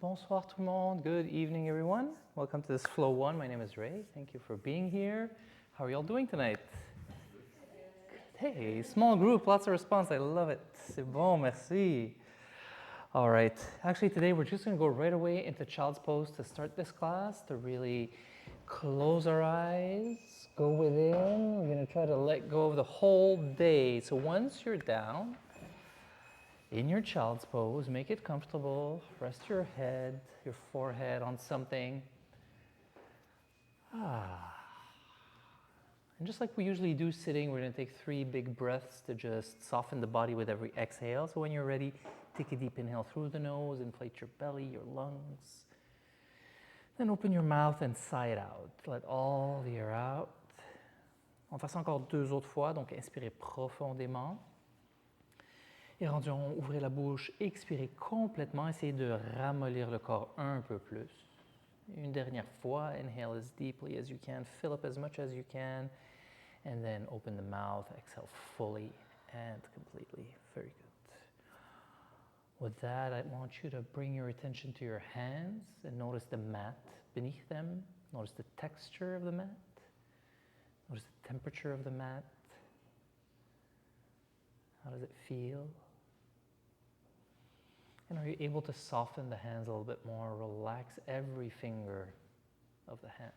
Bonsoir tout le monde. Good evening, everyone. Welcome to this Flow 1. My name is Ray. Thank you for being here. How are y'all doing tonight? Hey, small group, lots of response. I love it. C'est bon, merci. All right. Actually, today we're just going to go right away into child's pose to start this class, to really close our eyes, go within. We're going to try to let go of the whole day. So once you're down, in your child's pose, make it comfortable. Rest your head, your forehead on something. And just like we usually do sitting, we're going to take 3 big breaths to just soften the body with every exhale. So when you're ready, take a deep inhale through the nose, inflate your belly, your lungs. Then open your mouth and sigh it out. Let all the air out. On fait ça encore 2 autres fois, donc inspirez profondément. Et rendu rond, ouvrez la bouche, expirez complètement, essayez de ramollir le corps un peu plus. Une dernière fois, inhale as deeply as you can, fill up as much as you can, and then open the mouth, exhale fully and completely. Very good. With that, I want you to bring your attention to your hands and notice the mat beneath them. Notice the texture of the mat. Notice the temperature of the mat. How does it feel? And are you able to soften the hands a little bit more? Relax every finger of the hands.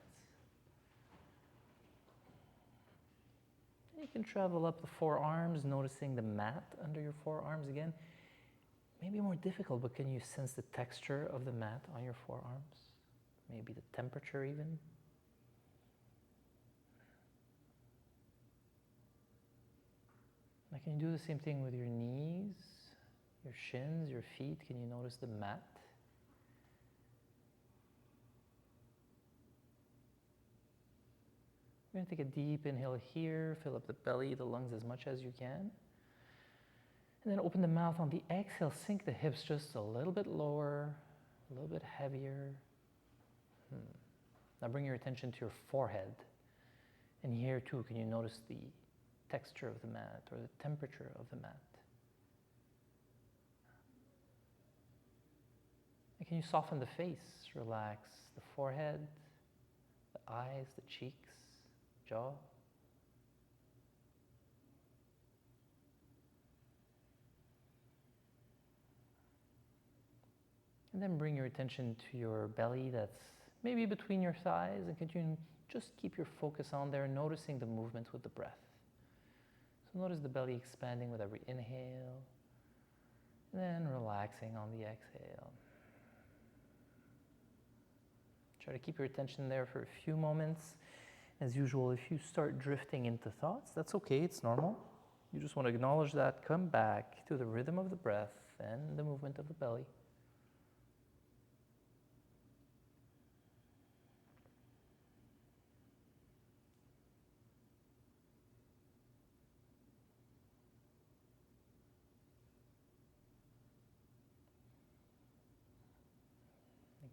And you can travel up the forearms, noticing the mat under your forearms again. Maybe more difficult, but can you sense the texture of the mat on your forearms? Maybe the temperature even. Now can you do the same thing with your knees? Your shins, your feet, can you notice the mat? We're going to take a deep inhale here, fill up the belly, the lungs as much as you can. And then open the mouth on the exhale, sink the hips just a little bit lower, a little bit heavier. Now bring your attention to your forehead. And here too, can you notice the texture of the mat or the temperature of the mat? And can you soften the face? Relax the forehead, the eyes, the cheeks, jaw. And then bring your attention to your belly that's maybe between your thighs, and continue just keep your focus on there, noticing the movement with the breath. So notice the belly expanding with every inhale, and then relaxing on the exhale. Try to keep your attention there for a few moments. As usual, if you start drifting into thoughts, that's okay, it's normal. You just want to acknowledge that, come back to the rhythm of the breath and the movement of the belly.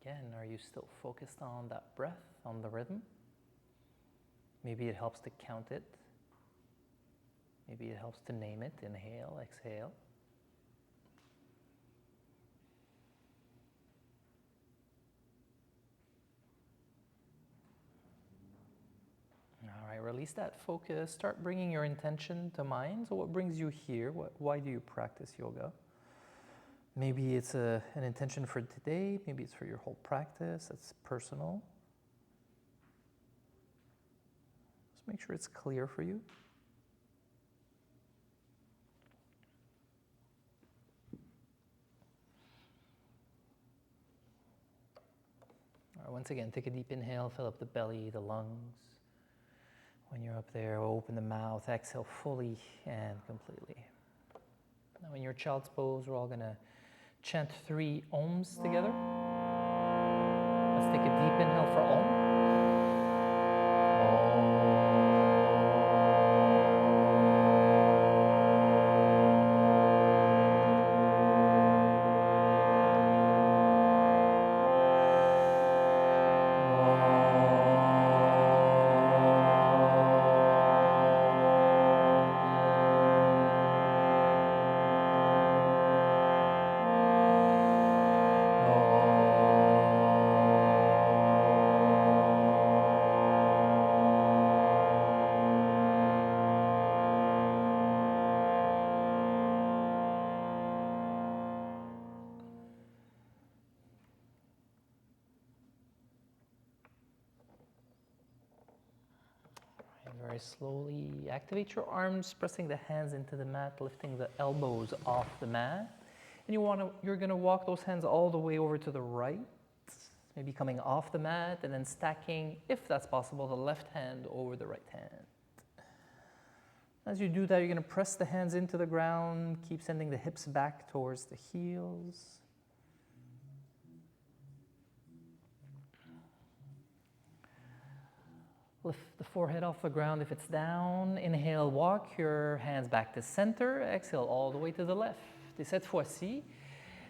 Again, are you still focused on that breath, on the rhythm? Maybe it helps to count it. Maybe it helps to name it. Inhale, exhale. All right, release that focus. Start bringing your intention to mind. So what brings you here? Why do you practice yoga? Maybe it's an intention for today, maybe it's for your whole practice, it's personal. Just make sure it's clear for you. All right, once again, take a deep inhale, fill up the belly, the lungs. When you're up there, open the mouth, exhale fully and completely. Now in your child's pose, we're all going to chant 3 ohms together. Let's take a deep inhale for Om. Om. Very slowly activate your arms, pressing the hands into the mat, lifting the elbows off the mat. And you're going to walk those hands all the way over to the right, maybe coming off the mat and then stacking, if that's possible, the left hand over the right hand. As you do that, you're going to press the hands into the ground, keep sending the hips back towards the heels. Lift the forehead off the ground if it's down. Inhale, walk your hands back to center. Exhale all the way to the left. Et cette fois-ci,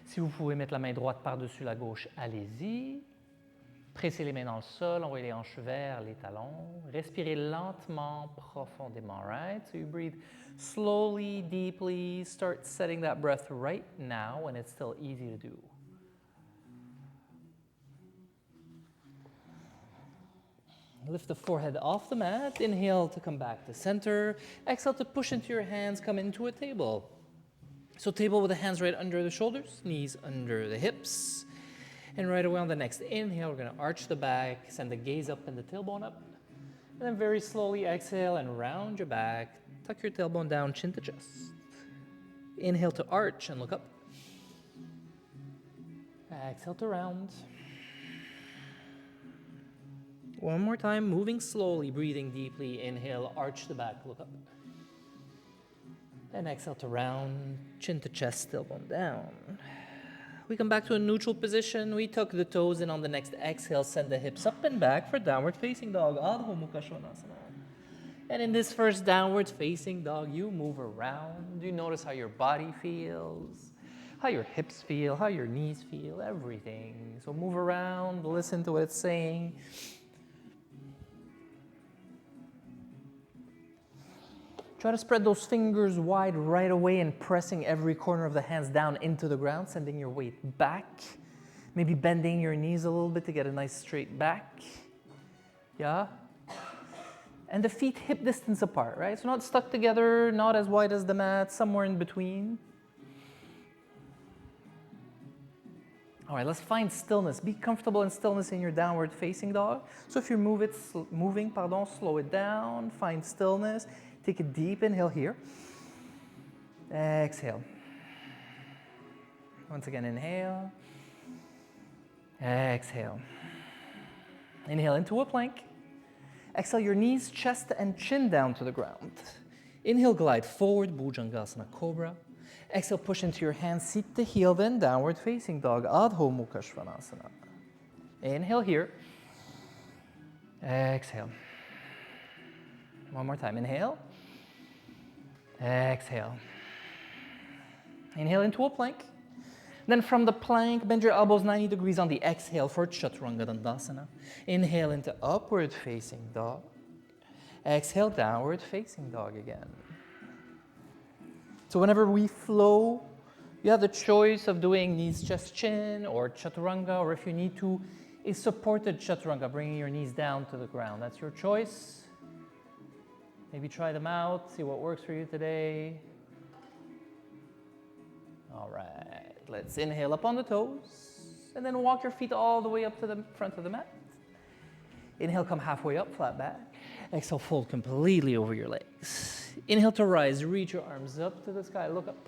si vous pouvez mettre la main droite par-dessus la gauche, allez-y. Pressez les mains dans le sol, envoyez les hanches vers les talons. Respirez lentement, profondément, right? So you breathe slowly, deeply. Start setting that breath right now when it's still easy to do. Lift the forehead off the mat. Inhale to come back to center. Exhale to push into your hands, come into a table. So table with the hands right under the shoulders, knees under the hips. And right away on the next inhale, we're going to arch the back, send the gaze up and the tailbone up. And then very slowly exhale and round your back. Tuck your tailbone down, chin to chest. Inhale to arch and look up. Exhale to round. One more time, moving slowly, breathing deeply. Inhale, arch the back, look up. And exhale to round, chin to chest, tailbone down. We come back to a neutral position. We tuck the toes in on the next exhale, send the hips up and back for downward facing dog, Adho Mukha Svanasana. And in this first downward facing dog, you move around. You notice how your body feels, how your hips feel, how your knees feel, everything. So move around, listen to what it's saying. Try to spread those fingers wide right away and pressing every corner of the hands down into the ground, sending your weight back. Maybe bending your knees a little bit to get a nice straight back. Yeah? And the feet hip distance apart, right? So not stuck together, not as wide as the mat, somewhere in between. All right, let's find stillness. Be comfortable in stillness in your downward facing dog. So if you're moving, slow it down, find stillness. Take a deep inhale here. Exhale. Once again, inhale. Exhale. Inhale into a plank. Exhale your knees, chest, and chin down to the ground. Inhale, glide forward, Bhujangasana Cobra. Exhale, push into your hands, seat to heel, then downward facing dog, Adho Mukha Svanasana. Inhale here. Exhale. One more time, inhale. Exhale. Inhale into a plank. Then from the plank, bend your elbows 90 degrees on the exhale for Chaturanga Dandasana. Inhale into upward facing dog. Exhale, downward facing dog again. So whenever we flow, you have the choice of doing knees, chest, chin, or Chaturanga, or if you need to, a supported Chaturanga, bringing your knees down to the ground. That's your choice. Maybe try them out, see what works for you today. All right, let's inhale up on the toes, and then walk your feet all the way up to the front of the mat. Inhale, come halfway up, flat back. Exhale, fold completely over your legs. Inhale to rise, reach your arms up to the sky, look up.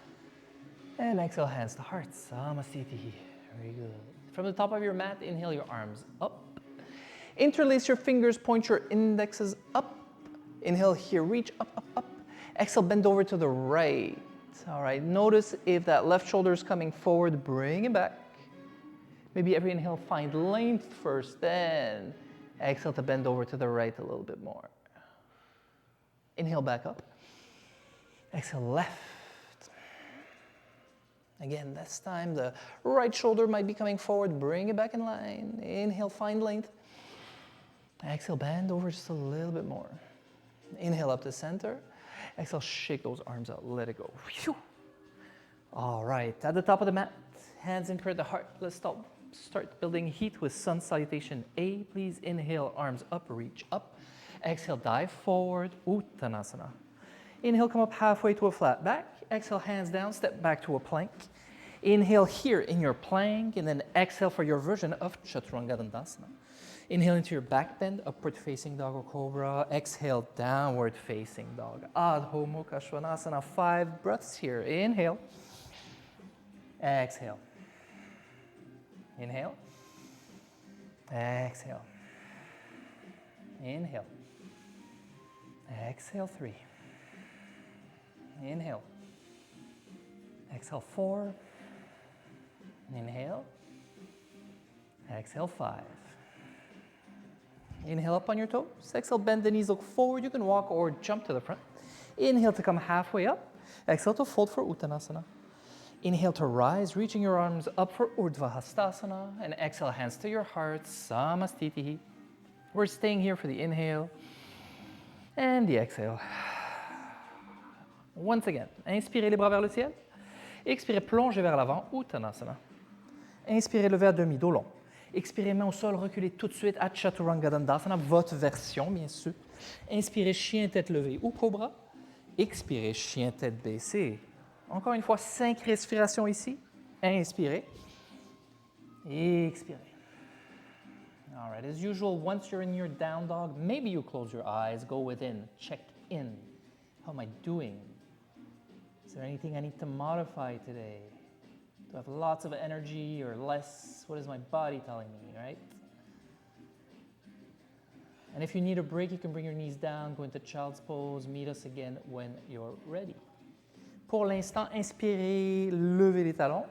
And exhale, hands to heart, Samasthiti. Very good. From the top of your mat, inhale your arms up. Interlace your fingers, point your indexes up. Inhale here, reach up, up, up. Exhale, bend over to the right. All right, notice if that left shoulder is coming forward, bring it back. Maybe every inhale, find length first, then exhale to bend over to the right a little bit more. Inhale back up. Exhale left. Again, this time the right shoulder might be coming forward, bring it back in line. Inhale, find length. Exhale, bend over just a little bit more. Inhale up to center. Exhale, shake those arms out, let it go. Whew. All right, at the top of the mat, hands in prayer to heart. Let's start building heat with sun salutation A. Please inhale, arms up, reach up. Exhale, dive forward, Uttanasana. Inhale, come up halfway to a flat back. Exhale, hands down, step back to a plank. Inhale here in your plank, and then exhale for your version of Chaturanga Dandasana. Inhale into your back bend, upward facing dog or cobra. Exhale, downward facing dog. Adho Mukha Svanasana. 5 breaths here. Inhale. Exhale. Inhale. Exhale. Inhale. Exhale, 3. Inhale. Exhale, 4. Inhale. Exhale, 5. Inhale up on your toes. Exhale, bend the knees, look forward. You can walk or jump to the front. Inhale to come halfway up. Exhale to fold for Uttanasana. Inhale to rise, reaching your arms up for Urdhva Hastasana. And exhale, hands to your heart, Samastitihi. We're staying here for the inhale and the exhale. Once again, inspirez les bras vers le ciel. Expirez, plongez vers l'avant, Uttanasana. Inspirez, levez à demi, dos long. Expirez, main au sol, reculez tout de suite à Chaturanga Dandasana, votre version, bien sûr. Inspirez, chien tête levée ou cobra. Expirez, chien tête baissée. Encore une fois, 5 respirations ici. Inspirez. Expirez. All right, as usual, once you're in your down dog, maybe you close your eyes, go within, check in. How am I doing? Is there anything I need to modify today? Do I have lots of energy or less? What is my body telling me, right? And if you need a break, you can bring your knees down, go into child's pose, meet us again when you're ready. Pour l'instant, inspirez, levez les talons.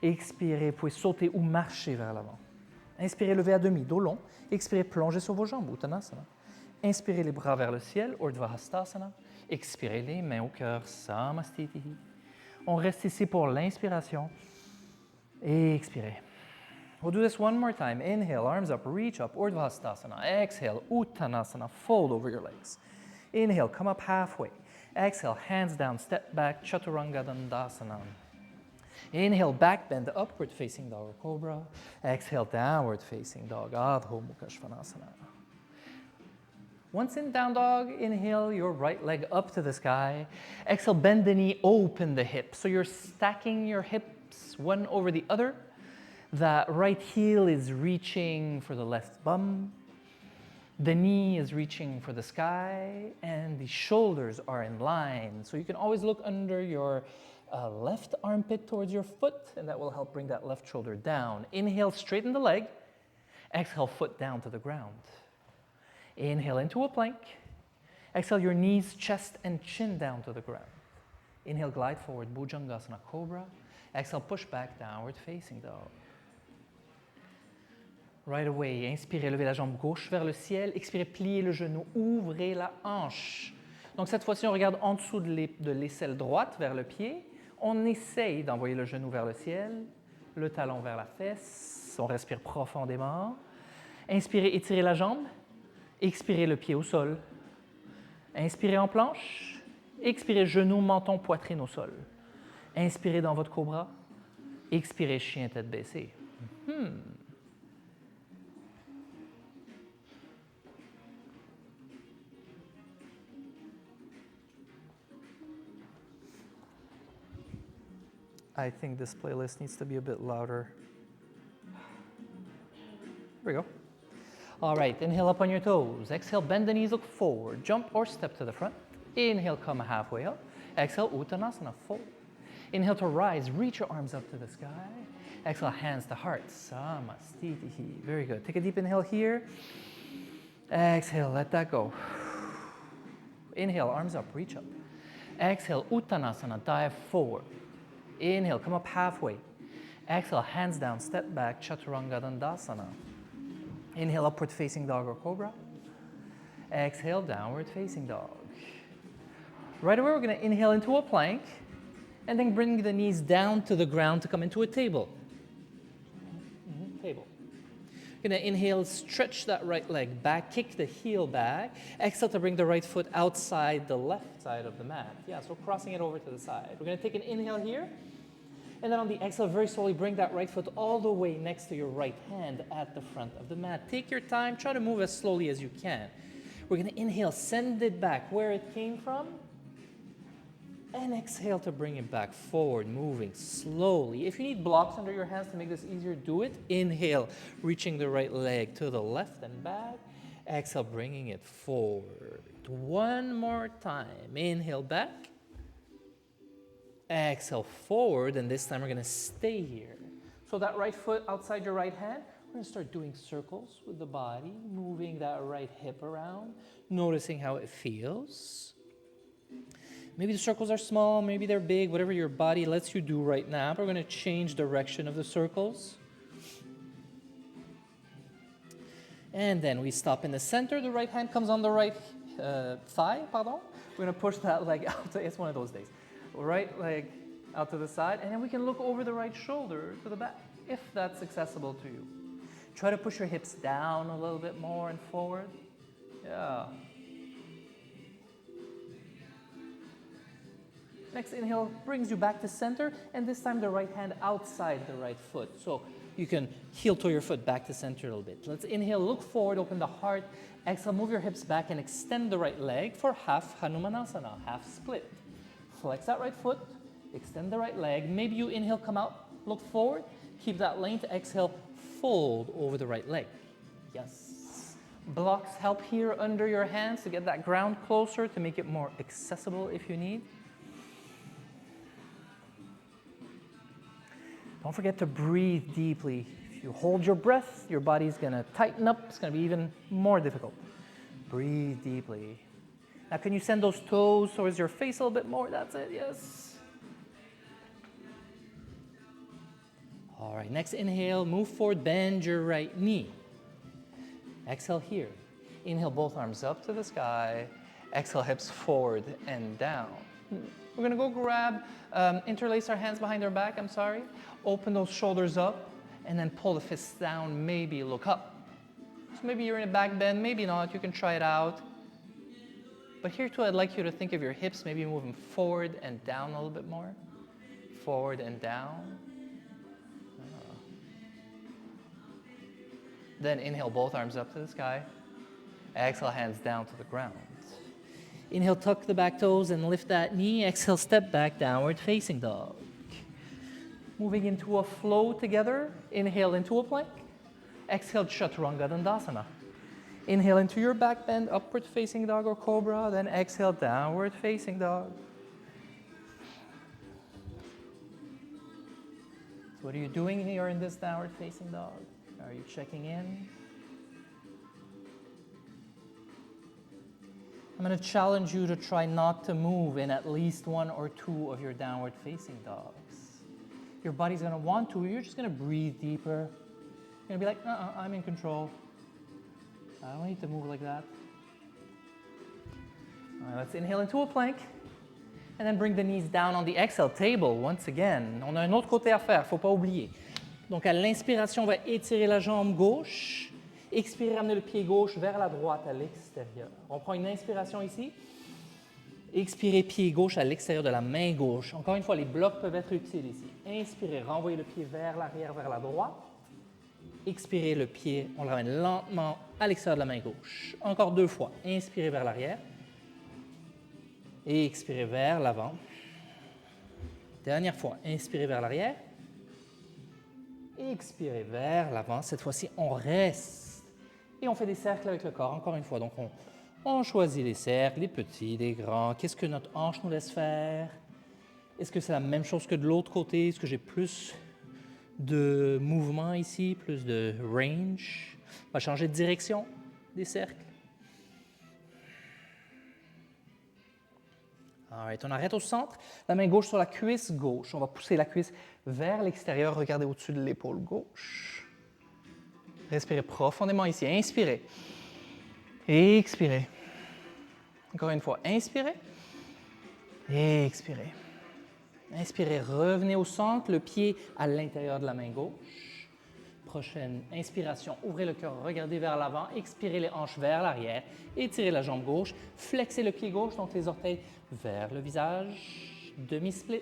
Expirez, vous pouvez sauter ou marcher vers l'avant. Inspirez, levez à demi, dos long. Expirez, plongez sur vos jambes, Uttanasana. Inspirez les bras vers le ciel, Urdhva Hastasana. Expirez les mains au cœur, Samastitihi. On reste ici pour l'inspiration. Et expirez. We'll do this one more time. Inhale, arms up, reach up, Urdhva Hastasana. Exhale, Uttanasana, fold over your legs. Inhale, come up halfway. Exhale, hands down, step back, Chaturanga Dandasana. Inhale, back bend, upward facing dog or cobra. Exhale, downward facing dog, Adho Mukha Svanasana. Once in down dog, inhale your right leg up to the sky. Exhale, bend the knee, open the hip. So you're stacking your hips one over the other. That right heel is reaching for the left bum. The knee is reaching for the sky, and the shoulders are in line. So you can always look under your left armpit towards your foot, and that will help bring that left shoulder down. Inhale, straighten the leg. Exhale, foot down to the ground. Inhale into a plank. Exhale, your knees, chest, and chin down to the ground. Inhale, glide forward, Bhujangasana, Cobra. Exhale, push back, downward facing dog. Right away, inspirez, levez la jambe gauche vers le ciel. Expirez, pliez le genou, ouvrez la hanche. Donc cette fois-ci, on regarde en dessous de l'aisselle droite vers le pied. On essaye d'envoyer le genou vers le ciel, le talon vers la fesse. On respire profondément. Inspirez, étirez la jambe. Expirez, le pied au sol. Inspirez en planche. Expirez, genou, menton, poitrine au sol. Inspirez dans votre cobra. Expirez, chien, tête baissée. I think this playlist needs to be a bit louder. Here we go. All right, inhale up on your toes. Exhale, bend the knees, look forward. Jump or step to the front. Inhale, come halfway up. Exhale, Uttanasana, fold. Inhale to rise, reach your arms up to the sky. Exhale, hands to heart, Samastitihi. Very good. Take a deep inhale here. Exhale, let that go. Inhale, arms up, reach up. Exhale, Uttanasana, dive forward. Inhale, come up halfway. Exhale, hands down, step back, Chaturanga Dandasana. Inhale, upward facing dog or cobra. Exhale, downward facing dog. Right away, we're going to inhale into a plank and then bring the knees down to the ground to come into a table. Table. You're going to inhale, stretch that right leg back, kick the heel back. Exhale to bring the right foot outside the left side of the mat. Yeah, so crossing it over to the side. We're going to take an inhale here. And then on the exhale, very slowly bring that right foot all the way next to your right hand at the front of the mat. Take your time. Try to move as slowly as you can. We're going to inhale, send it back where it came from. And exhale to bring it back forward, moving slowly. If you need blocks under your hands to make this easier, do it. Inhale, reaching the right leg to the left and back. Exhale, bringing it forward. One more time. Inhale back. Exhale forward, and this time we're going to stay here. So that right foot outside your right hand, we're going to start doing circles with the body, moving that right hip around, noticing how it feels. Maybe the circles are small, maybe they're big, whatever your body lets you do right now. But we're going to change direction of the circles. And then we stop in the center. The right hand comes on the right thigh, pardon. We're going to push that leg out. It's one of those days. Right leg out to the side, and then we can look over the right shoulder to the back, if that's accessible to you. Try to push your hips down a little bit more and forward. Yeah. Next inhale brings you back to center, and this time the right hand outside the right foot. So you can heel toe your foot back to center a little bit. Let's inhale, look forward, open the heart. Exhale, move your hips back and extend the right leg for half Hanumanasana, half split. Flex that right foot, extend the right leg. Maybe you inhale, come out, look forward. Keep that length. Exhale, fold over the right leg. Yes. Blocks help here under your hands to get that ground closer, to make it more accessible if you need. Don't forget to breathe deeply. If you hold your breath, your body's going to tighten up. It's going to be even more difficult. Breathe deeply. Now, can you send those toes towards your face a little bit more? That's it, yes. All right, next inhale, move forward, bend your right knee. Exhale here. Inhale, both arms up to the sky. Exhale, hips forward and down. We're gonna go grab, interlace our hands behind our back, Open those shoulders up, and then pull the fists down, maybe look up. So maybe you're in a back bend, maybe not, you can try it out. But here too, I'd like you to think of your hips maybe moving forward and down a little bit more. Forward and down. Then inhale, both arms up to the sky. Exhale, hands down to the ground. Inhale, tuck the back toes and lift that knee. Exhale, step back, downward facing dog. Moving into a flow together. Inhale into a plank. Exhale, Chaturanga Dandasana. Inhale into your back bend, upward facing dog or cobra. Then exhale, downward facing dog. So what are you doing here in this downward facing dog? Are you checking in? I'm going to challenge you to try not to move in at least one or two of your downward facing dogs. Your body's going to want to. You're just going to breathe deeper. You're going to be like, I'm in control. I don't need to move like that. All right, let's inhale into a plank. And then bring the knees down on the exhale. Table, once again. On a un autre côté à faire, il ne faut pas oublier. Donc à l'inspiration, on va étirer la jambe gauche. Expirez, ramenez le pied gauche vers la droite à l'extérieur. On prend une inspiration ici. Expirez, pied gauche à l'extérieur de la main gauche. Encore une fois, les blocs peuvent être utiles ici. Inspirez, renvoyez le pied vers l'arrière, vers la droite. Expirez, le pied, on le ramène lentement à l'extérieur de la main gauche. Encore deux fois. Inspirez vers l'arrière. Et expirez vers l'avant. Dernière fois. Inspirez vers l'arrière. Expirez vers l'avant. Cette fois-ci, on reste. Et on fait des cercles avec le corps, encore une fois. Donc, on choisit les cercles, les petits, les grands. Qu'est-ce que notre hanche nous laisse faire? Est-ce que c'est la même chose que de l'autre côté? Est-ce que j'ai plus de mouvement ici, plus de range? On va changer de direction des cercles. Alright, on arrête au centre. La main gauche sur la cuisse gauche. On va pousser la cuisse vers l'extérieur. Regardez au-dessus de l'épaule gauche. Respirez profondément ici. Inspirez. Expirez. Encore une fois. Inspirez. Expirez. Inspirez. Revenez au centre. Le pied à l'intérieur de la main gauche. Prochaine inspiration. Ouvrez le cœur. Regardez vers l'avant. Expirez les hanches vers l'arrière. Étirez la jambe gauche. Flexez le pied gauche. Donc les orteils vers le visage. Demi-split.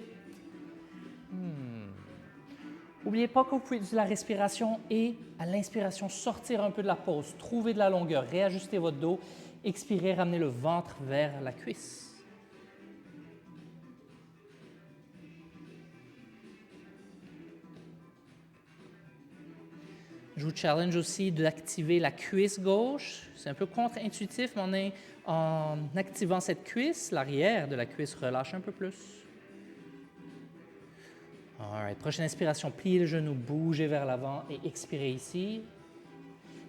N'oubliez pas que vous pouvez utiliser la respiration et à l'inspiration, sortir un peu de la pause, trouver de la longueur, réajuster votre dos, expirez, ramenez le ventre vers la cuisse. Je vous challenge aussi d'activer la cuisse gauche. C'est un peu contre-intuitif, mais en activant cette cuisse, l'arrière de la cuisse relâche un peu plus. All right. Prochaine inspiration, pliez le genou, bougez vers l'avant et expirez ici.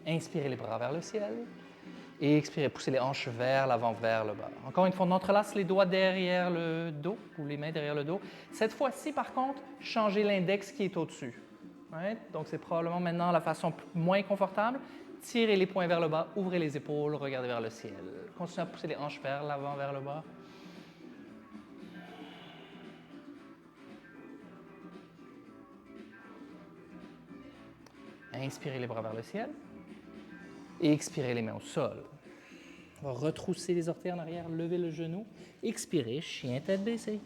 Inspirez les bras vers le ciel. Et expirez, poussez les hanches vers l'avant, vers le bas. Encore une fois, on entrelace les doigts derrière le dos, ou les mains derrière le dos. Cette fois-ci, par contre, changez l'index qui est au-dessus. Right? Donc, c'est probablement maintenant la façon moins confortable. Tirez les poings vers le bas, ouvrez les épaules, regardez vers le ciel. Continuez à pousser les hanches vers l'avant, vers le bas. Inspirez les bras vers le ciel. Et expirez les mains au sol. On va retrousser les orteils en arrière, lever le genou. Expirez, chien tête baissée.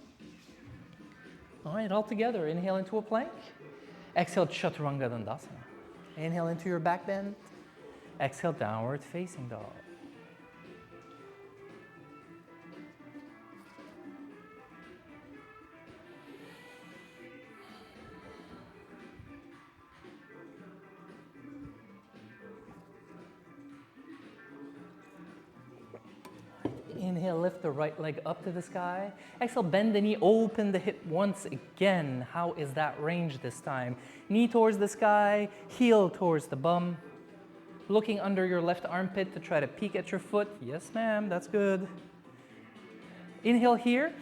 All right, all together. Inhale into a plank. Exhale, Chaturanga Dandasana. Inhale into your back bend. Exhale, downward facing dog. Inhale, lift the right leg up to the sky. Exhale, bend the knee, open the hip once again. How is that range this time? Knee towards the sky, heel towards the bum. Looking under your left armpit to try to peek at your foot. Yes, ma'am, that's good. Inhale here.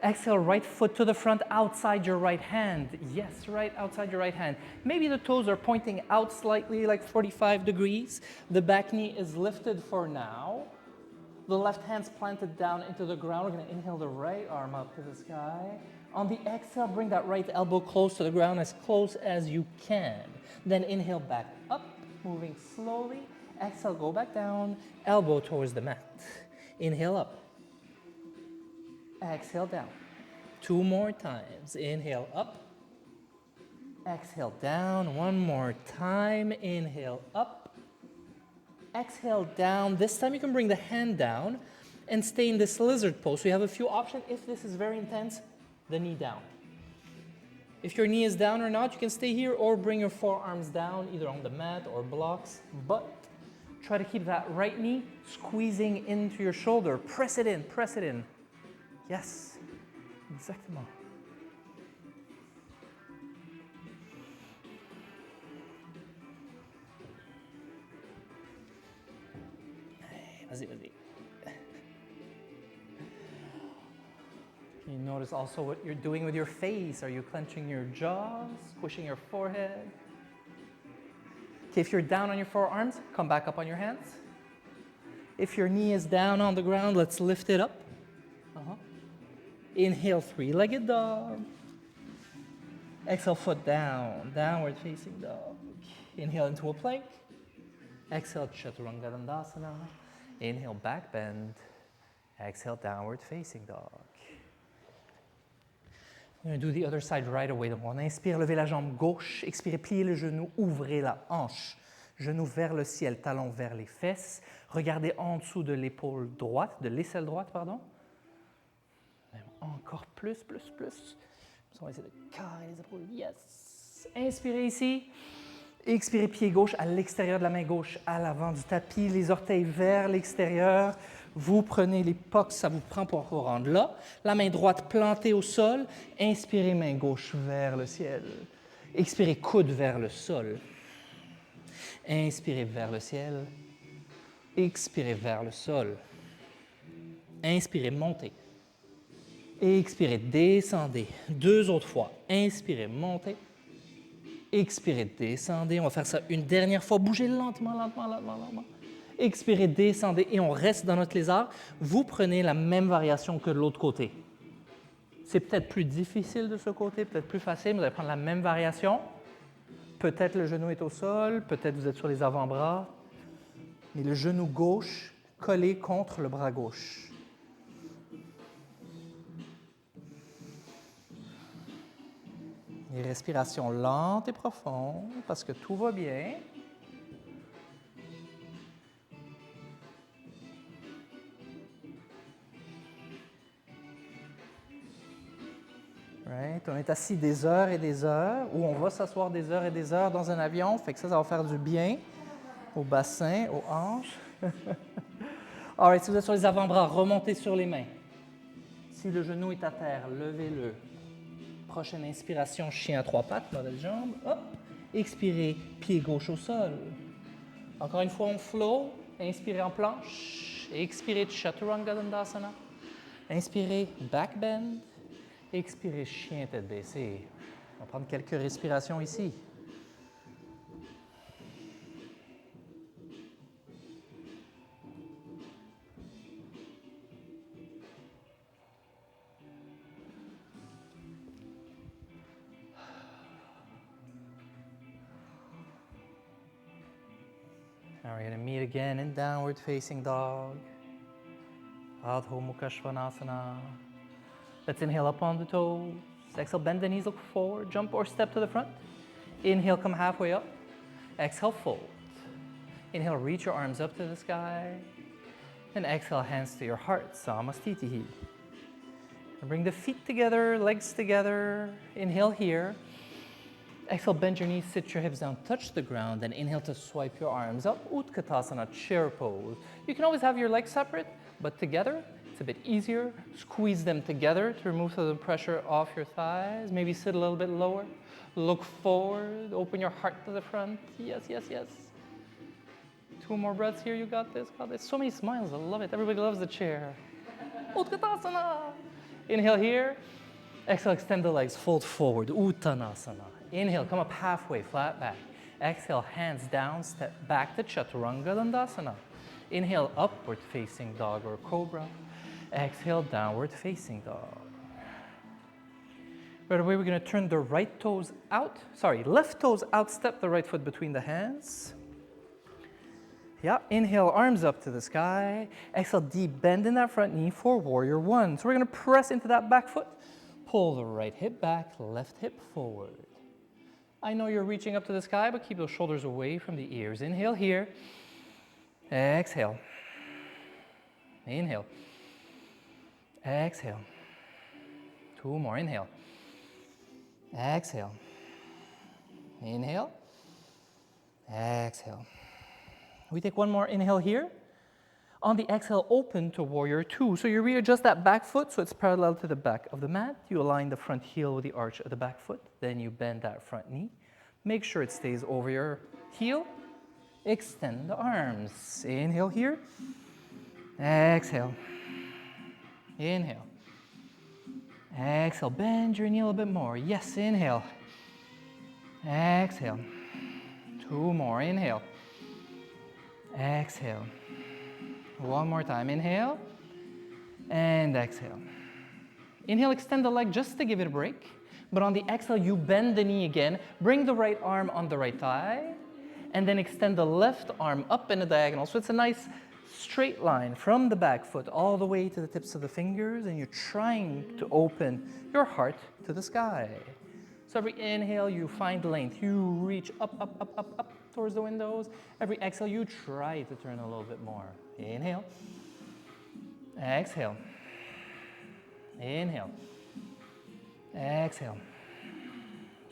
Exhale, right foot to the front, outside your right hand. Yes, right outside your right hand. Maybe the toes are pointing out slightly, like 45 degrees. The back knee is lifted for now. The left hand's planted down into the ground. We're going to inhale the right arm up to the sky. On the exhale, bring that right elbow close to the ground, as close as you can. Then inhale back up, moving slowly. Exhale, go back down, elbow towards the mat. Inhale up. Exhale down. 2 more times. Inhale up. Exhale down. 1 more time. Inhale up. Exhale down. This time you can bring the hand down and stay in this lizard pose. So you have a few options. If this is very intense, the knee down. If your knee is down or not, you can stay here or bring your forearms down, either on the mat or blocks. But try to keep that right knee squeezing into your shoulder. Press it in, press it in. Yes, exactement. Vas-y, vas-y. You notice also what you're doing with your face. Are you clenching your jaws, squishing your forehead? Okay, if you're down on your forearms, come back up on your hands. If your knee is down on the ground, let's lift it up. Inhale, 3-legged dog. Exhale, foot down, downward facing dog. Inhale into a plank. Exhale, Chaturanga Dandasana. Inhale, back bend. Exhale, downward facing dog. We're going to do the other side right away. Donc, on inspire, levez la jambe gauche. Expirez, pliez le genou, ouvrez la hanche. Genou vers le ciel, talon vers les fesses. Regardez en dessous de l'épaule droite, de l'aisselle droite, pardon. Encore plus. On va essayer de carrer les épaules. Yes. Inspirez ici. Expirez, pied gauche à l'extérieur de la main gauche, à l'avant du tapis, les orteils vers l'extérieur. Vous prenez les pas que ça vous prend pour vous rendre là. La main droite plantée au sol. Inspirez, main gauche vers le ciel. Expirez, coude vers le sol. Inspirez vers le ciel. Expirez vers le sol. Inspirez, montez. Expirez, descendez. 2 autres fois. Inspirez, montez. Expirez, descendez. On va faire ça une dernière fois. Bougez lentement. Expirez, descendez et on reste dans notre lézard. Vous prenez la même variation que de l'autre côté. C'est peut-être plus difficile de ce côté, peut-être plus facile, mais vous allez prendre la même variation. Peut-être le genou est au sol, peut-être vous êtes sur les avant-bras, mais le genou gauche collé contre le bras gauche. Et respiration lente et profonde, parce que tout va bien. Right? On est assis des heures et des heures, ou on va s'asseoir des heures et des heures dans un avion, fait que ça va faire du bien au bassin, aux hanches. Alright, si vous êtes sur les avant-bras, remontez sur les mains. Si le genou est à terre, levez-le. Prochaine inspiration, chien à trois pattes, mauvaise jambe. Hop. Expirez, pied gauche au sol. Encore une fois, on flow. Inspirez en planche. Expirez, chaturanga dandasana. Inspirez, back bend. Expirez, chien tête baissée. On va prendre quelques respirations ici. Now we're going to meet again in downward facing dog. Adho Mukha Svanasana. Let's inhale up on the toes. Exhale, bend the knees, look forward, jump or step to the front. Inhale, come halfway up. Exhale, fold. Inhale, reach your arms up to the sky. And exhale, hands to your heart, Samastitihi. Bring the feet together, legs together. Inhale here. Exhale, bend your knees, sit your hips down, touch the ground, then inhale to swipe your arms up, Utkatasana, chair pose. You can always have your legs separate, but together, it's a bit easier. Squeeze them together to remove some of the pressure off your thighs. Maybe sit a little bit lower. Look forward, open your heart to the front. Yes, yes, yes. 2 more breaths here, you got this, got this. So many smiles, I love it. Everybody loves the chair. Utkatasana. Inhale here. Exhale, extend the legs, fold forward, Uttanasana. Inhale, come up halfway, flat back. Exhale, hands down, step back to Chaturanga Dandasana. Inhale, upward facing dog or cobra. Exhale, downward facing dog. Right away, we're going to turn the left toes out, step the right foot between the hands. Yeah, inhale, arms up to the sky. Exhale, deep bend in that front knee for warrior one. So we're going to press into that back foot. Pull the right hip back, left hip forward. I know you're reaching up to the sky, but keep those shoulders away from the ears. Inhale here. Exhale. Inhale. Exhale. 2 more. Inhale. Exhale. Inhale. Exhale. We take 1 more inhale here. On the exhale, open to warrior two. So you readjust that back foot so it's parallel to the back of the mat. You align the front heel with the arch of the back foot. Then you bend that front knee. Make sure it stays over your heel. Extend the arms. Inhale here. Exhale. Inhale. Exhale. Bend your knee a little bit more. Yes, inhale. Exhale. 2 more. Inhale. Exhale. 1 more time. Inhale and exhale. Inhale, extend the leg just to give it a break. But on the exhale, you bend the knee again. Bring the right arm on the right thigh. And then extend the left arm up in a diagonal. So it's a nice straight line from the back foot all the way to the tips of the fingers. And you're trying to open your heart to the sky. So every inhale, you find length. You reach up, up, up, up, up towards the windows. Every exhale, you try to turn a little bit more. Inhale. Exhale. Inhale. Exhale.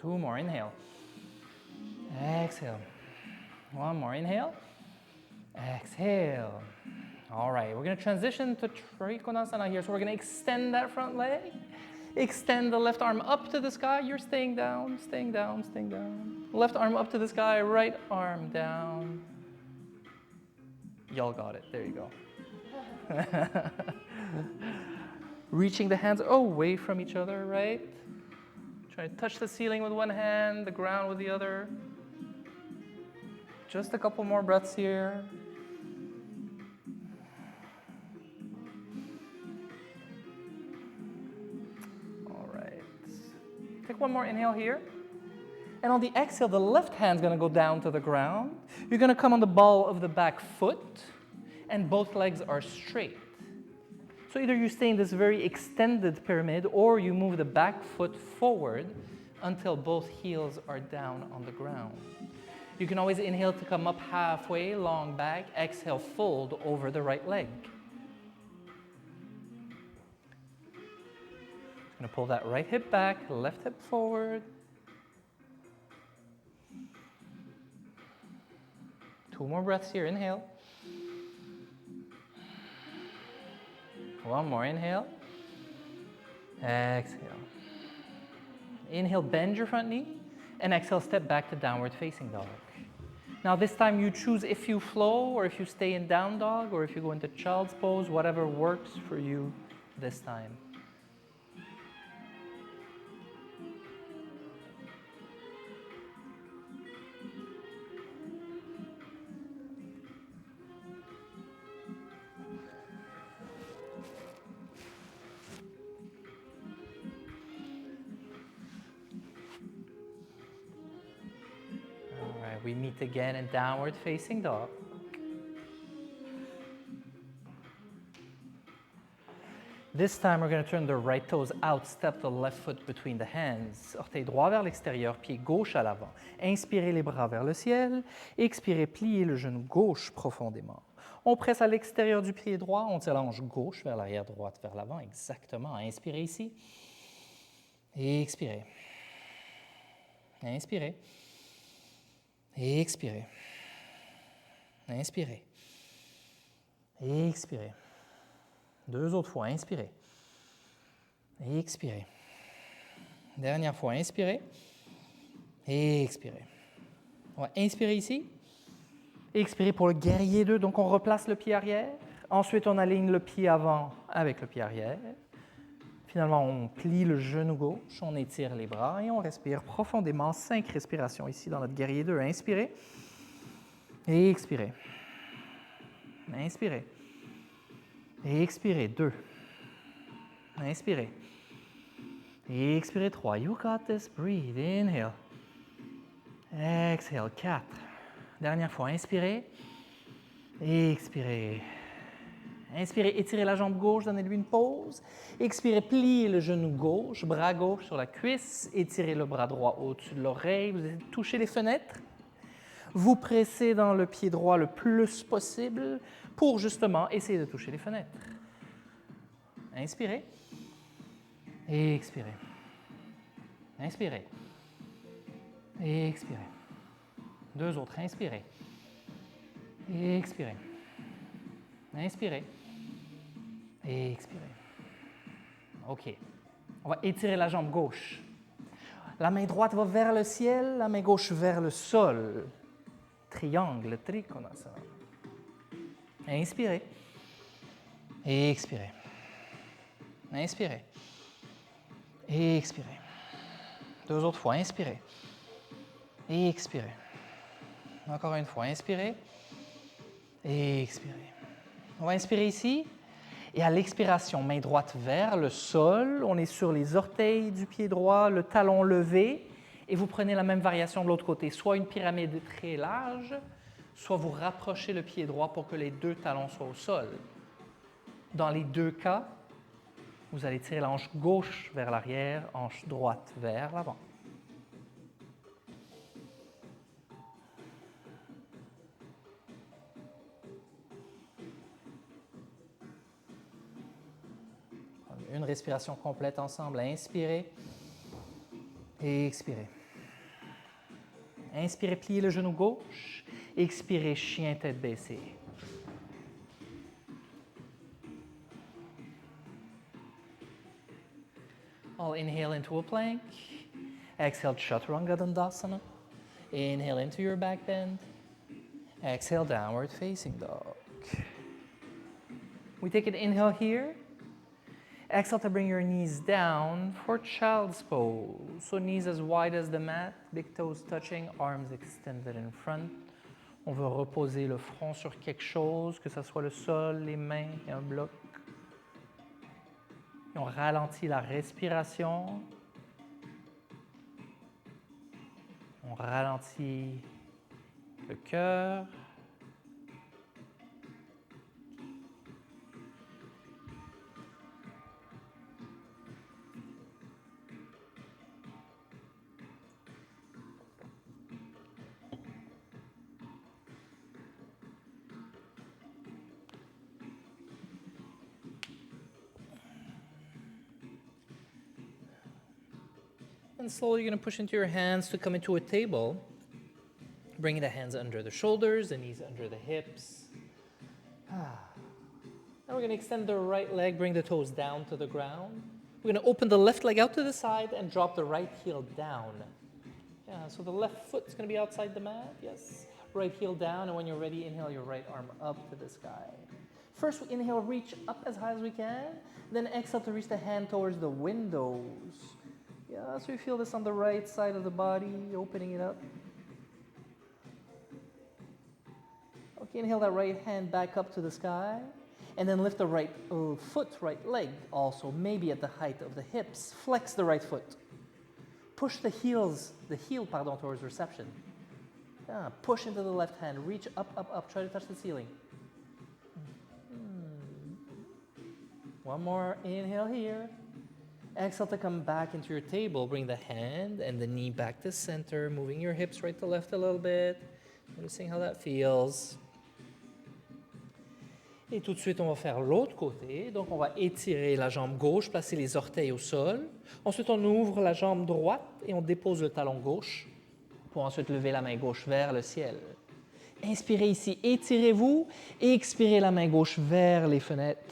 2 more. Inhale. Exhale. 1 more. Inhale. Exhale. All right, we're going to transition to Trikonasana here. So we're going to extend that front leg. Extend the left arm up to the sky. You're staying down, staying down, staying down. Left arm up to the sky, right arm down. Y'all got it. There you go. Reaching the hands away from each other, right? Try to touch the ceiling with one hand, the ground with the other. Just a couple more breaths here. All right. Take 1 more inhale here. And on the exhale, the left hand's going to go down to the ground. You're going to come on the ball of the back foot, and both legs are straight. So either you stay in this very extended pyramid, or you move the back foot forward until both heels are down on the ground. You can always inhale to come up halfway, long back. Exhale, fold over the right leg. Going to pull that right hip back, left hip forward. 2 more breaths here. Inhale. 1 more. Inhale. Exhale. Inhale, bend your front knee. And exhale, step back to downward facing dog. Now this time you choose if you flow or if you stay in down dog or if you go into child's pose, whatever works for you this time. We meet again in downward facing dog. This time we're going to turn the right toes out, step the left foot between the hands. Orteil droit vers l'extérieur, pied gauche à l'avant. Inspirez les bras vers le ciel. Expirez, pliez le genou gauche profondément. On presse à l'extérieur du pied droit, on tire la hanche gauche vers l'arrière, droite vers l'avant. Exactement. Inspirez ici. Et expirez. Inspirez. Et expirez. Inspirez. Et expirez. 2 autres fois. Inspirez. Et expirez. Dernière fois. Inspirez. Et expirez. On va inspirer ici. Expirez pour le guerrier 2. Donc, on replace le pied arrière. Ensuite, on aligne le pied avant avec le pied arrière. Finalement, on plie le genou gauche, on étire les bras et on respire profondément. 5 respirations ici dans notre guerrier 2. Inspirez et expirez. Inspirez et expirez. 2. Inspirez et expirez. 3. You got this. Breathe. Inhale. Exhale. 4. Dernière fois. Inspirez et expirez. Inspirez, étirez la jambe gauche, donnez-lui une pause. Expirez, pliez le genou gauche, bras gauche sur la cuisse. Étirez le bras droit au-dessus de l'oreille. Vous essayez de toucher les fenêtres. Vous pressez dans le pied droit le plus possible pour justement essayer de toucher les fenêtres. Inspirez. Et expirez. Inspirez. Et expirez. 2 autres. Inspirez. Et expirez. Inspirez. Et expirez. OK. On va étirer la jambe gauche. La main droite va vers le ciel, la main gauche vers le sol. Triangle, trikonasana. Inspirez. Et expirez. Inspirez. Et expirez. 2 autres fois. Inspirez. Et expirez. Encore une fois. Inspirez. Et expirez. On va inspirer ici. Et à l'expiration, main droite vers le sol. On est sur les orteils du pied droit, le talon levé. Et vous prenez la même variation de l'autre côté. Soit une pyramide très large, soit vous rapprochez le pied droit pour que les 2 talons soient au sol. Dans les 2 cas, vous allez tirer la hanche gauche vers l'arrière, hanche droite vers l'avant. Une respiration complète ensemble. Inspirez et expirez. Inspirez, pliez le genou gauche. Expirez, chien tête baissée. I'll inhale into a plank. Exhale, Chaturanga Dandasana. Inhale into your back bend. Exhale, downward facing dog. We take an inhale here. Exhale to bring your knees down for child's pose. So knees as wide as the mat, big toes touching, arms extended in front. On veut reposer le front sur quelque chose, que ce soit le sol, les mains et un bloc. Et on ralentit la respiration. On ralentit le cœur. And slowly you're going to push into your hands to come into a table. Bringing the hands under the shoulders, the knees under the hips. Now we're going to extend the right leg, bring the toes down to the ground. We're going to open the left leg out to the side and drop the right heel down. Yeah, so the left foot is going to be outside the mat, yes. Right heel down, and when you're ready, inhale your right arm up to the sky. First, we inhale, reach up as high as we can. Then exhale to reach the hand towards the windows. Yeah, so you feel this on the right side of the body, opening it up. Okay, inhale that right hand back up to the sky. And then lift the right foot, right leg also, maybe at the height of the hips. Flex the right foot. Push the heel towards reception. Yeah, push into the left hand. Reach up, up, up. Try to touch the ceiling. One more inhale here. Exhale to come back into your table. Bring the hand and the knee back to center, moving your hips right to left a little bit. Noticing how that feels. Et tout de suite, on va faire l'autre côté. Donc, on va étirer la jambe gauche, placer les orteils au sol. Ensuite, on ouvre la jambe droite et on dépose le talon gauche pour ensuite lever la main gauche vers le ciel. Inspirez ici, étirez-vous et expirez la main gauche vers les fenêtres.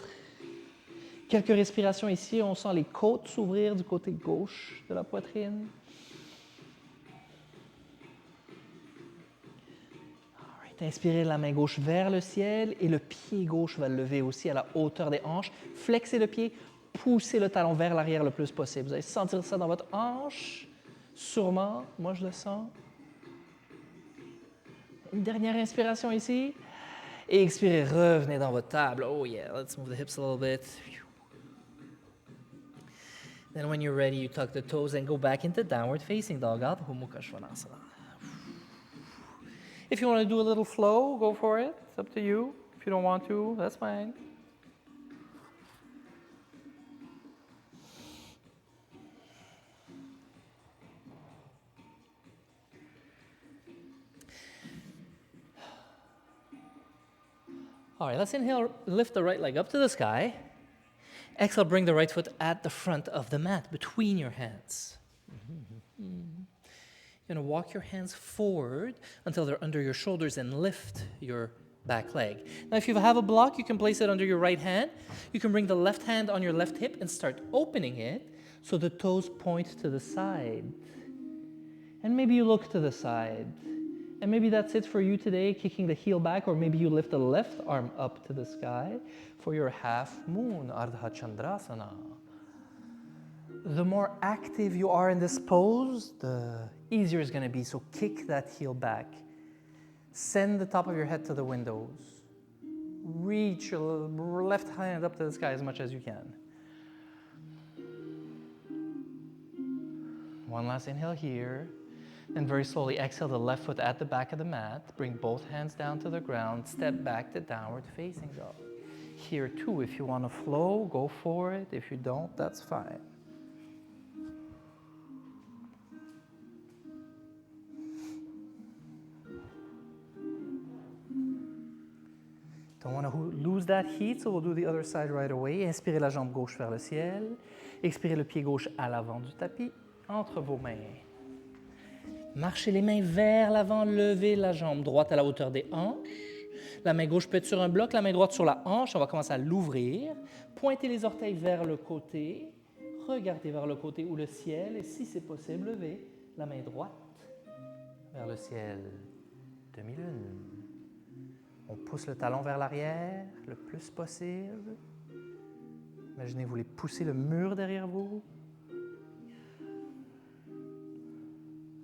Quelques respirations ici, on sent les côtes s'ouvrir du côté gauche de la poitrine. Inspirez la main gauche vers le ciel et le pied gauche va le lever aussi à la hauteur des hanches. Flexez le pied, poussez le talon vers l'arrière le plus possible. Vous allez sentir ça dans votre hanche, sûrement. Moi, je le sens. Une dernière inspiration ici. Et expirez, revenez dans votre table. Oh yeah, let's move the hips a little bit. Then when you're ready, you tuck the toes and go back into downward facing dog. Adho Mukha Svanasana. If you want to do a little flow, go for it. It's up to you. If you don't want to, that's fine. All right, let's inhale, lift the right leg up to the sky. Exhale, bring the right foot at the front of the mat, between your hands. You're going to walk your hands forward until they're under your shoulders and lift your back leg. Now, if you have a block, you can place it under your right hand. You can bring the left hand on your left hip and start opening it so the toes point to the side. And maybe you look to the side. And maybe that's it for you today, kicking the heel back, or maybe you lift the left arm up to the sky for your half moon, Ardha Chandrasana. The more active you are in this pose, the easier it's going to be. So kick that heel back. Send the top of your head to the windows. Reach your left hand up to the sky as much as you can. One last inhale here. And very slowly exhale the left foot at the back of the mat. Bring both hands down to the ground. Step back to downward facing dog. Here too, if you want to flow, go for it. If you don't, that's fine. Don't want to lose that heat, so we'll do the other side right away. Inspirez la jambe gauche vers le ciel. Expirez le pied gauche à l'avant du tapis, entre vos mains. Marchez les mains vers l'avant, levez la jambe droite à la hauteur des hanches. La main gauche peut être sur un bloc, la main droite sur la hanche. On va commencer à l'ouvrir. Pointez les orteils vers le côté. Regardez vers le côté ou le ciel. Et si c'est possible, levez la main droite vers le ciel. Demi-lune. On pousse le talon vers l'arrière le plus possible. Imaginez, vous voulez pousser le mur derrière vous.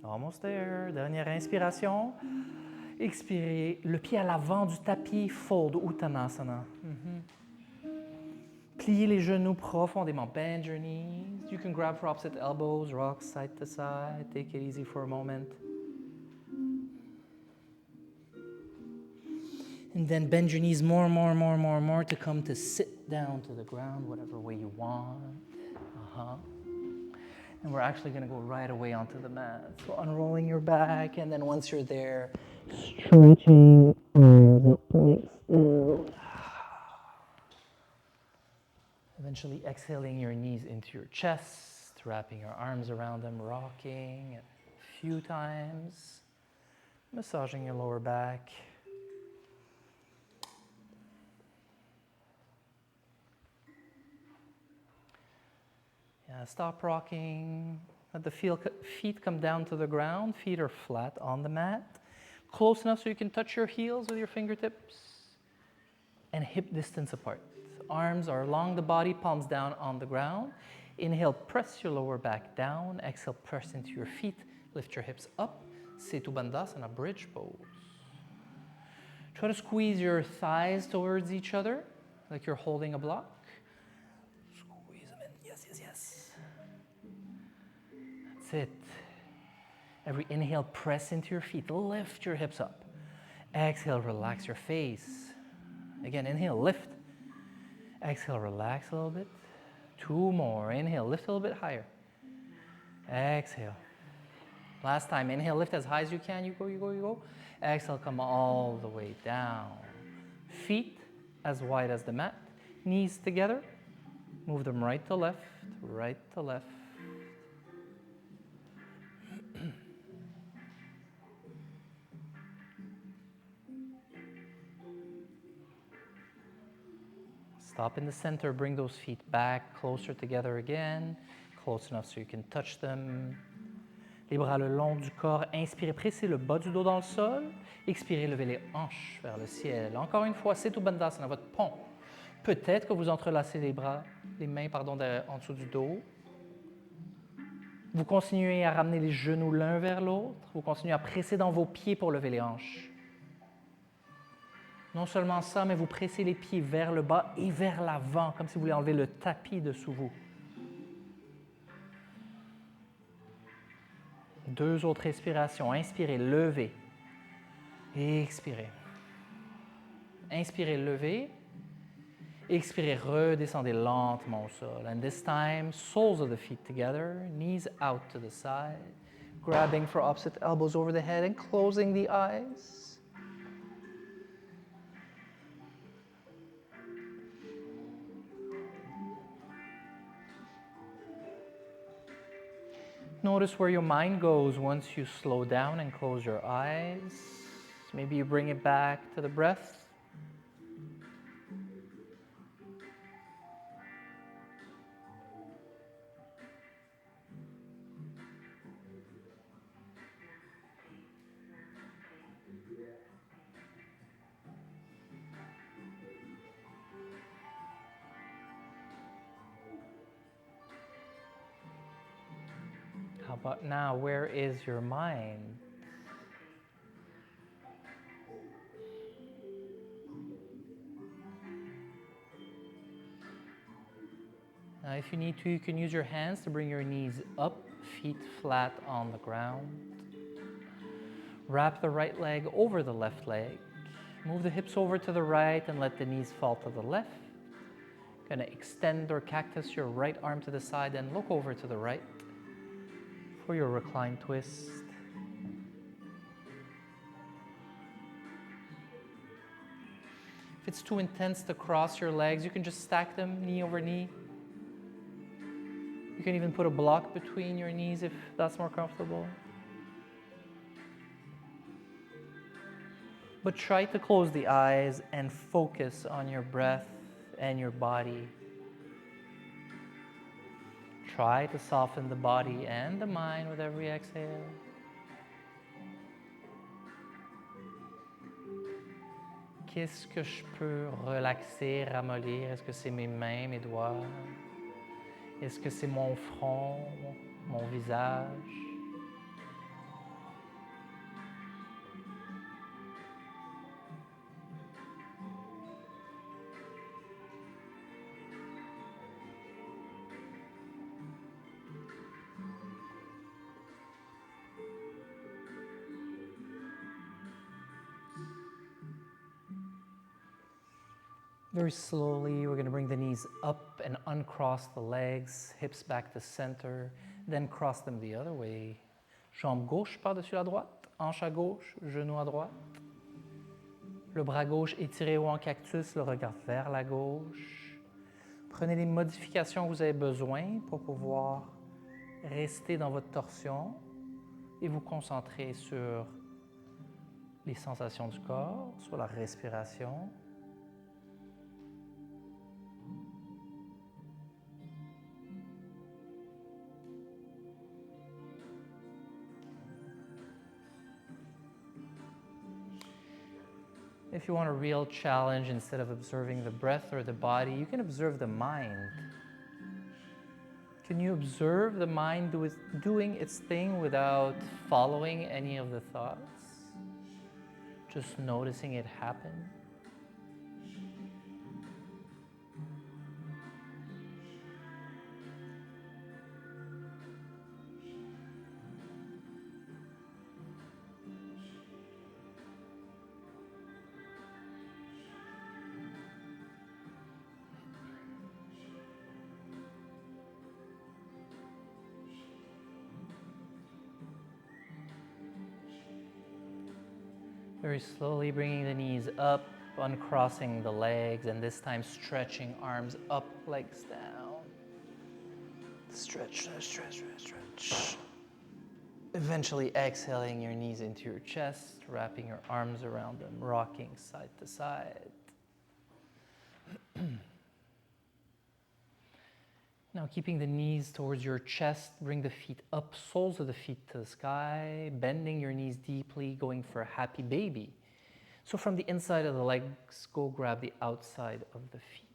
Almost there. Dernière inspiration. Expirez. Le pied à l'avant du tapis, fold, Uttanasana. Pliez les genoux profondément. Bend your knees. You can grab for opposite elbows, rock side to side. Take it easy for a moment. And then bend your knees more to come to sit down to the ground, whatever way you want. And we're actually going to go right away onto the mat. So unrolling your back, and then once you're there, stretching the points down. Eventually exhaling your knees into your chest, wrapping your arms around them, rocking a few times, massaging your lower back. Yeah, stop rocking. Let the feet come down to the ground. Feet are flat on the mat. Close enough so you can touch your heels with your fingertips. And hip distance apart. Arms are along the body, palms down on the ground. Inhale, press your lower back down. Exhale, press into your feet. Lift your hips up. Setu Bandhasana, bridge pose. Try to squeeze your thighs towards each other, like you're holding a block. Squeeze them in. Yes, yes, yes. That's it. Every inhale, press into your feet. Lift your hips up. Exhale, relax your face. Again, inhale, lift. Exhale, relax a little bit. 2 more. Inhale, lift a little bit higher. Exhale. Last time, inhale, lift as high as you can. You go, you go, you go. Exhale, come all the way down. Feet as wide as the mat. Knees together. Move them right to left, right to left. Stop in the center, bring those feet back, closer together again, close enough so you can touch them. Les bras le long du corps, inspirez, pressez le bas du dos dans le sol, expirez, levez les hanches vers le ciel. Encore une fois, Setu Bandhasana, votre pont. Peut-être que vous entrelacez les bras, les mains en dessous du dos. Vous continuez à ramener les genoux l'un vers l'autre, vous continuez à presser dans vos pieds pour lever les hanches. Non seulement ça, mais vous pressez les pieds vers le bas et vers l'avant, comme si vous voulez enlever le tapis dessous vous. 2 autres respirations. Inspirez, levez. Expirez. Inspirez, levez. Expirez, redescendez lentement au sol. And this time, soles of the feet together, knees out to the side, grabbing for opposite elbows over the head and closing the eyes. Notice where your mind goes once you slow down and close your eyes. Maybe you bring it back to the breath. How about now, where is your mind? Now, if you need to, you can use your hands to bring your knees up, feet flat on the ground. Wrap the right leg over the left leg. Move the hips over to the right and let the knees fall to the left. Gonna extend or cactus your right arm to the side and look over to the right for your reclined twist. If it's too intense to cross your legs, you can just stack them knee over knee. You can even put a block between your knees if that's more comfortable. But try to close the eyes and focus on your breath and your body. Try to soften the body and the mind with every exhale. Qu'est-ce que je peux relaxer, ramollir? Est-ce que c'est mes mains, mes doigts? Est-ce que c'est mon front, mon visage? Very slowly, we're going to bring the knees up and uncross the legs, hips back to center, then cross them the other way. Jambe gauche par-dessus la droite, hanche à gauche, genou à droite. Le bras gauche étiré ou en cactus, le regard vers la gauche. Prenez les modifications que vous avez besoin pour pouvoir restez dans votre torsion et vous concentrez sur les sensations du corps, sur la respiration. If you want a real challenge, instead of observing the breath or the body, you can observe the mind. Can you observe the mind doing its thing without following any of the thoughts? Just noticing it happen? Very slowly bringing the knees up, uncrossing the legs, and this time stretching arms up, legs down. Stretch, stretch, stretch, stretch, stretch. Eventually exhaling your knees into your chest, wrapping your arms around them, rocking side to side. Now keeping the knees towards your chest, bring the feet up, soles of the feet to the sky, bending your knees deeply, going for a happy baby. So from the inside of the legs, go grab the outside of the feet.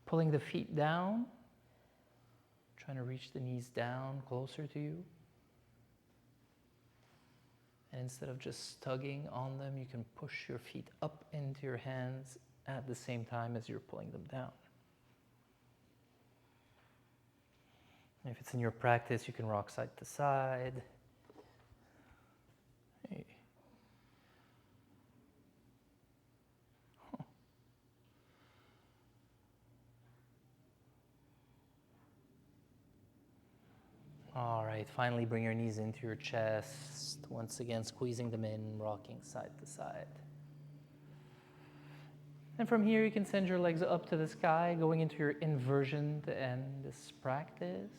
Pulling the feet down, trying to reach the knees down closer to you. And instead of just tugging on them, you can push your feet up into your hands at the same time as you're pulling them down. If it's in your practice, you can rock side to side. Hey. Huh. All right, finally bring your knees into your chest. Once again, squeezing them in, rocking side to side. And from here, you can send your legs up to the sky, going into your inversion to end this practice.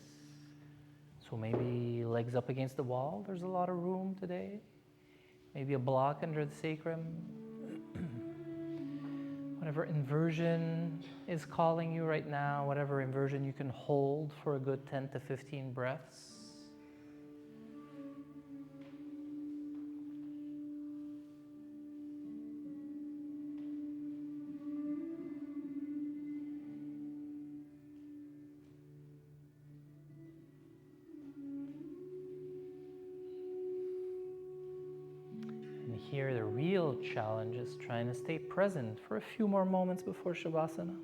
So maybe legs up against the wall. There's a lot of room today. Maybe a block under the sacrum. Whatever inversion is calling you right now, whatever inversion you can hold for a good 10 to 15 breaths. Here, the real challenge is trying to stay present for a few more moments before Shavasana.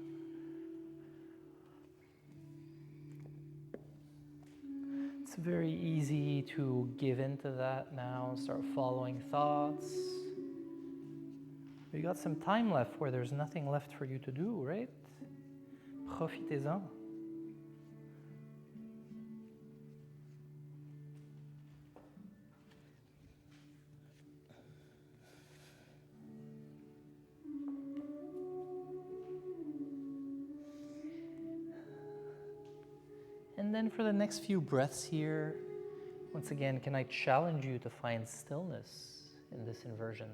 It's very easy to give into that now and start following thoughts. You got some time left where there's nothing left for you to do, right? Profitez-en. And then for the next few breaths here, once again, can I challenge you to find stillness in this inversion?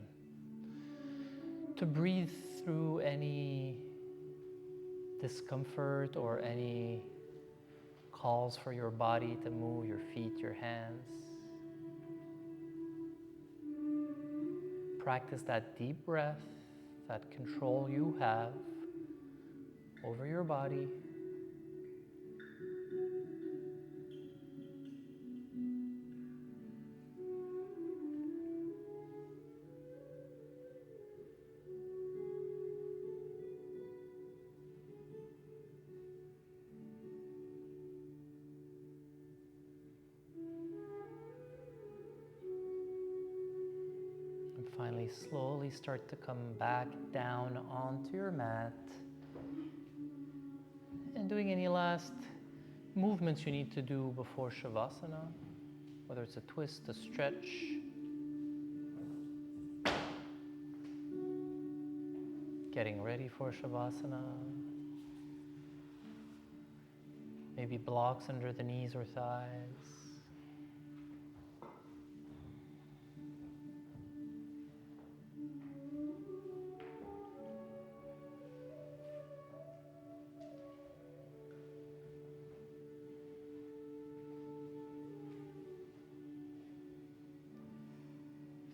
To breathe through any discomfort or any calls for your body to move, your feet, your hands. Practice that deep breath, that control you have over your body. Finally, slowly start to come back down onto your mat. And doing any last movements you need to do before Shavasana, whether it's a twist, a stretch. Getting ready for Shavasana. maybe blocks under the knees or thighs.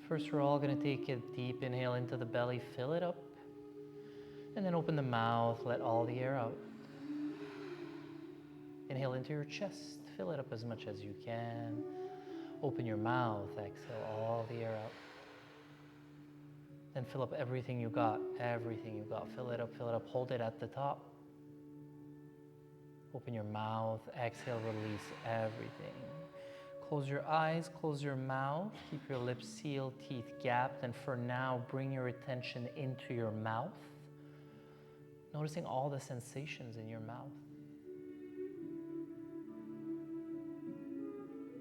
First, we're all going to take a deep inhale into the belly, fill it up, and then open the mouth, let all the air out. Inhale into your chest, fill it up as much as you can. Open your mouth, exhale all the air out. Then fill up everything you got, fill it up, hold it at the top. Open your mouth, exhale, release everything. Close your eyes, close your mouth, keep your lips sealed, teeth gapped, and for now, bring your attention into your mouth, noticing all the sensations in your mouth.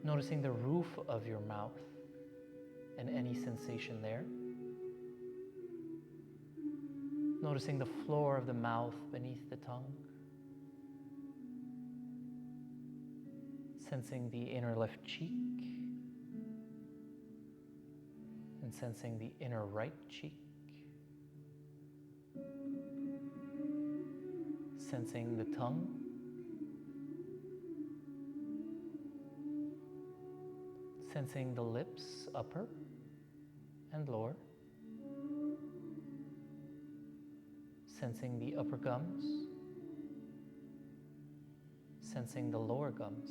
Noticing the roof of your mouth and any sensation there. Noticing the floor of the mouth beneath the tongue. Sensing the inner left cheek and sensing the inner right cheek. Sensing the tongue. Sensing the lips, upper and lower. Sensing the upper gums. Sensing the lower gums.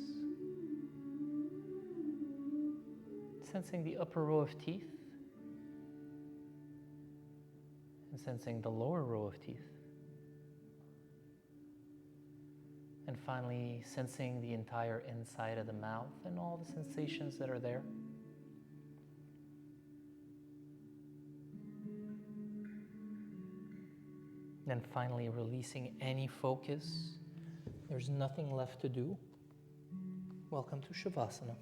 Sensing the upper row of teeth. And sensing the lower row of teeth. And finally, sensing the entire inside of the mouth and all the sensations that are there. Then finally, releasing any focus. There's nothing left to do. Welcome to Shavasana.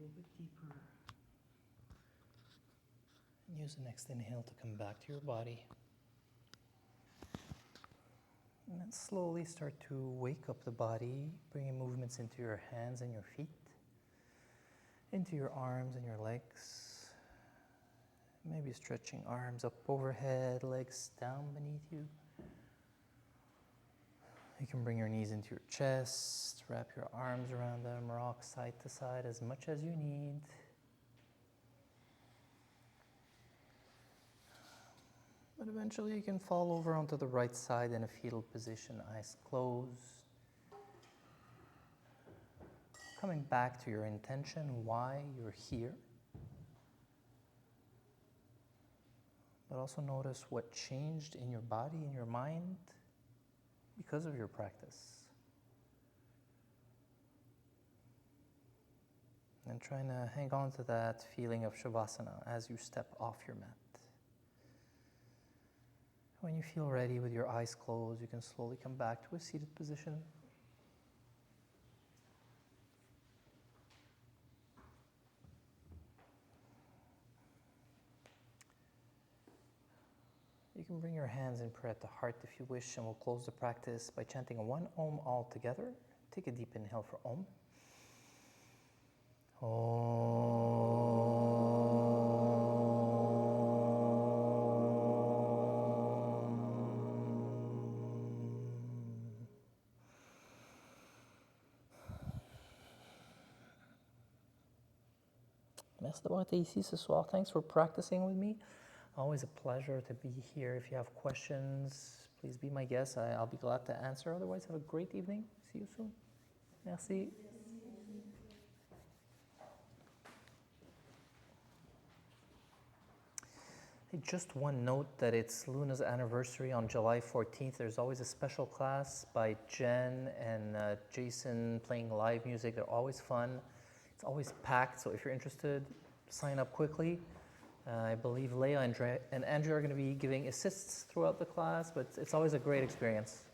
little bit deeper. And use the next inhale to come back to your body. And then slowly start to wake up the body, bringing movements into your hands and your feet, into your arms and your legs. Maybe stretching arms up overhead, legs down beneath you. You can bring your knees into your chest, wrap your arms around them, rock side to side as much as you need. But eventually you can fall over onto the right side in a fetal position, eyes closed. Coming back to your intention, why you're here. But also notice what changed in your body, in your mind, because of your practice. And trying to hang on to that feeling of Shavasana as you step off your mat. When you feel ready with your eyes closed, you can slowly come back to a seated position. You can bring your hands in prayer at the heart if you wish, and we'll close the practice by chanting a 1 Om all together. Take a deep inhale for Om. Om. Merci d'avoir été ici ce soir. Thanks for practicing with me. Always a pleasure to be here. If you have questions, please be my guest. I'll be glad to answer. Otherwise, have a great evening. See you soon. Merci. Hey, just one note that it's Luna's anniversary on July 14th. There's always a special class by Jen and Jason playing live music. They're always fun. It's always packed, so if you're interested, sign up quickly. I believe Leah and Andrea are going to be giving assists throughout the class, but it's always a great experience.